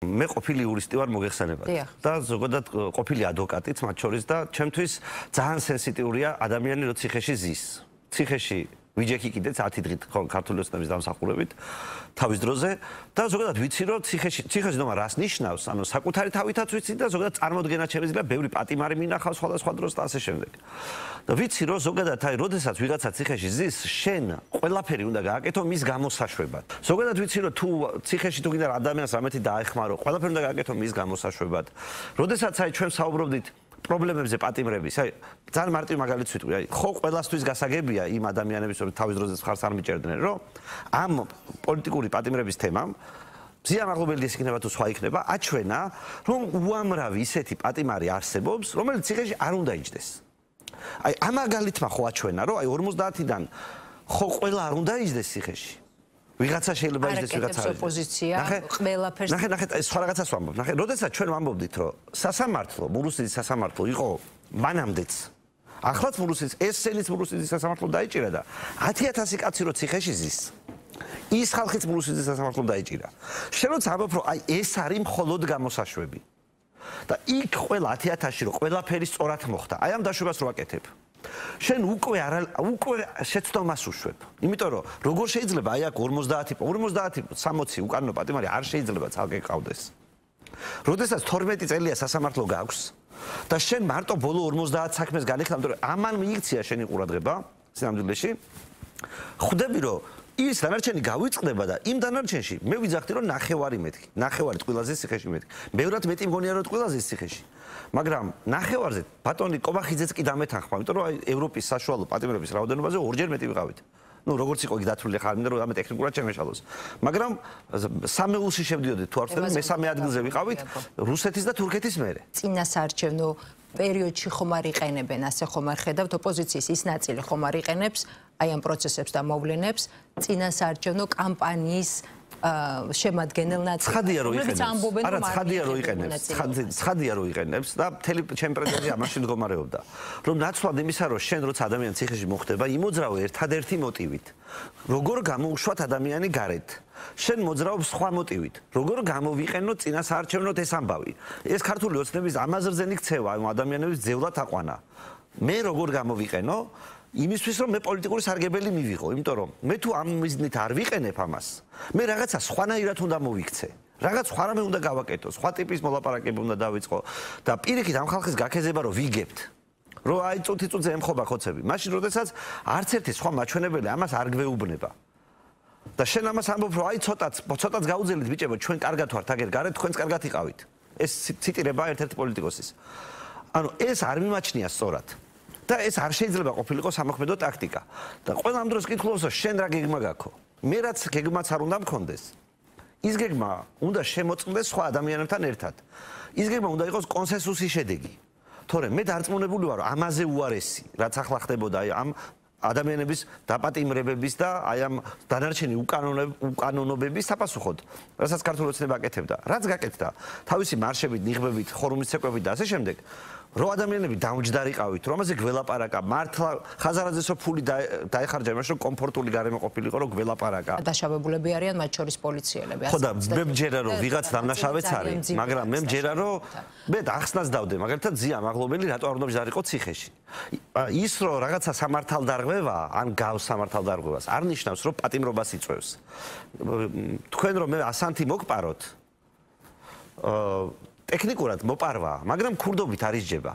მე ყოფილი იურისტი ვარ მოგეხსენებათ და ზოგადად ყოფილი ადვოკატიც მათ შორის და ჩემთვის ძალიან სენსიტიურია ადამიანი რო ციხეში ზის. ციხეში ვიჯექი კიდეც 10 დღით ქართული ოცნების დამსახურებით თავის დროზე და ზოგადად ვიცი რომ ციხეში ნომა რას ნიშნავს, ანუ საკუთარი თავითაც ვიცი და ზოგადად წარმოდგენად შემიძლია ბევრი პატიმარი მინახავს სხვადასხვა დროს და ასე შემდეგ. და ვიცი რომ ზოგადად აი როდესაც ვიღაცა ციხეში ზის, შენ ყველაფერი უნდა გააკეთო მის გამოსაშვებად. ზოგადად ვიცი რომ თუ ციხეში თუ გინდა ადამიანს რამეთი დაეხმარო, ყველაფერი უნდა გააკეთო მის გამოსაშვებად. როდესაც აი ჩვენ საუბრობდით პრობლემებზე პატიმრების, აი ძალიან მარტივ მაგალითს ვიტყვი, აი ხო ყველასთვის გასაგებია იმ ადამიანების, რომ თავის დროზე ხარს არ მიჭერდნენ, რომ ამ პოლიტიკური პატიმრების თემამ ზიამაღლობელი იქნება თუ სხვა იქნება, აჩვენა, რომ უამრავი ისეთი პატიმარი არსებობს, რომელიც ციხეში არ უნდა იჯდეს. აი ამ მაგალითმა ხო აჩვენა, რომ აი 50-დან ხო ყველა არ უნდა იჯდეს ციხეში. ვიღაცა შეიძლება იჯდეს, ვიღაცა არ ოპოზიცია ყველაფერს ნახე სხვა რაღაცას ვამბობ. ნახე, როდესაც ჩვენ ვამბობდით, რომ სასამართლო, მურუსიძის სასამართლო იყო მანამდეც. ახლაც მურუსიძის, ეს სენიც მურუსიძის სასამართლო დაიჭირა და 10,000 კაცი რო ციხეში ზის. ის ხალხიც მურუსიძის სასამართლომ დაიჭირა. შენ როცა ამბობ, რომ აი ეს არის მხოლოდ გამოსაშვები. და იქ ყველა 10,000-ში რო ყველაფერი სწორად მოხდა. აი ამ დაშვებას რო აკეთებ. შენ უკვე შეცდომას უშვებ. იმიტომ რომ როგორ შეიძლება აი აქ 50-60 უკანონო პატიმარი არ შეიძლება ცალკე ყავდეს. როდესაც 12 წელია სასამართლო გაქვს და შენ მარტო ბოლო 50 საქმეს განიხილავ, რომ ამან მიიქცია შენი ყურადღება სინამდვილეში, ხვდები რომ ის დანარჩენი გავიწყდება და იმ დანარჩენში მე ვიძახდი რომ ნახევარი მეთქი. ნახევარი ტყილაზე ციხეში მეთქი. ბევრად მეტი მგონია რომ ტყილაზე ციხეში. მაგრამ ნახევარზე ბატონი კობახიძეც კი დამეთანხმა, იმიტომ რომ აი ევროპის საშუალო პატიმრების რაოდენობაზე ორჯერ მეტი ვიყავით. ნუ როგორც იყო იქ დათვლილი ხარ, მინდა რომ ამ ტექნიკურად შემეშალოს. მაგრამ სამეულში შევდიოდით თუ არ ვცდები, მესამე ადგილზე ვიყავით რუსეთის და თურქეთის მერე. წინასაარჩევნო პერიოდში ხომ არ იყენებენ, ასე ხომ არ ხედავთ ოპოზიციის ის ნაწილი ხომ არ იყენებს აი ამ პროცესებს და მოვლენებს წინასაარჩევნო კამპანიის შემადგენელ ნაწილს. ცხადია რომ იყენებს. ცხადია რომ იყენებს და მთელი ჩემი პრეზიდენტი ამაში მდგომარეობდა. რომ ნაცვლად იმისა რომ შენ როცა ადამიანი ციხეში მოხვდება, იმოძრავე ერთადერთი მოტივით. როგორ გამოუშვათ ადამიანი გარეთ. შენ მოძრაობ სხვა მოტივით. როგორ გამოვიყენო წინასაარჩევნოდ ეს ამბავი. ეს ქართული ოცნების ამაზრზე იქცევა ამ ადამიანების ძევლად აყვანა. მე როგორ გამოვიყენო იმისთვის რომ მე პოლიტიკური სარგებელი მივიღო, იმიტომ რომ მე თუ ამ მიზნით არ ვიყენებ ამას, მე რაღაცა სხვანაირად უნდა მოვიქცე. რაღაც სხვა რამე უნდა გავაკეთო, სხვა ტიპის მოლაპარაკება უნდა დავიწყო და პირიქით ამ ხალხის გაქეზება რომ ვიგებთ. რომ აი წუთი-წუთზე ემხობა ხოცები. მაშინ როდესაც არც ერთი სხვა მაჩვენებელი ამას არ გვეუბნება. და შენ ამას ამბობ რომ აი ცოტაც გაუძელით ბიჭებო, ჩვენ კარგად ვართ აგერ გარეთ, თქვენც კარგად იყავით. ეს ციტირება ერთ-ერთი პოლიტიკოსის. ანუ ეს არ მიმაჩნია სწორად. და ეს არ შეიძლება ყოფილიყო სამოქმედო ტაქტიკა. და ყველა ამ დროს კითხულობს, შენ რა გეგმა გაქვს? მე რაც გეგმაც არ უნდა მქონდეს. ის გეგმა უნდა შემოწყდეს სხვა ადამიანებთან ერთად. ის გეგმა უნდა იყოს კონსენსუსის შედეგი. თორემ მე დარწმუნებული ვარ, რომ ამაზე უარესი, რაც ახლა ხდებოდა აი ამ ადამიანების დაპატიმრებების და აი ამ დანარჩენი უკანონობების საპასუხოდ, რასაც ქართული ოცნება აკეთებდა. რაც გაკეთდა, თავისი მარშებით, ნიღბებით, ხორუმის ცეკვებით და ასე შემდეგ. რო ადამიანები დამჯდარიყავით, რომ ამაზე გველაპარაკა, მართლა ხაზარაძეს რო ფული დაეხარჯა იმაში, რომ კომფორტული გარემო ყოფილიყო, რომ გველაპარაკა. დაშავებულები არიან მათ შორის პოლიციელები. ხო და მე მჯერა რომ ვიღაც დამნაშავეც არის, მაგრამ მე მჯერა რომ მე ახსნას დავდე, მაგალითად ზია მაღლობელი რატო არ უნდა მჯდარიყო ციხეში. ის რომ რაღაცა სამართალდარღვევა, ან გავს სამართალდარღვევას, არ ნიშნავს რომ პატიმრობას იწვევს. თქვენ რომ მე ასანთი მოგპაროთ, ტექნიკურად მოპარვა, მაგრამ ქურდობით არ ისჯება.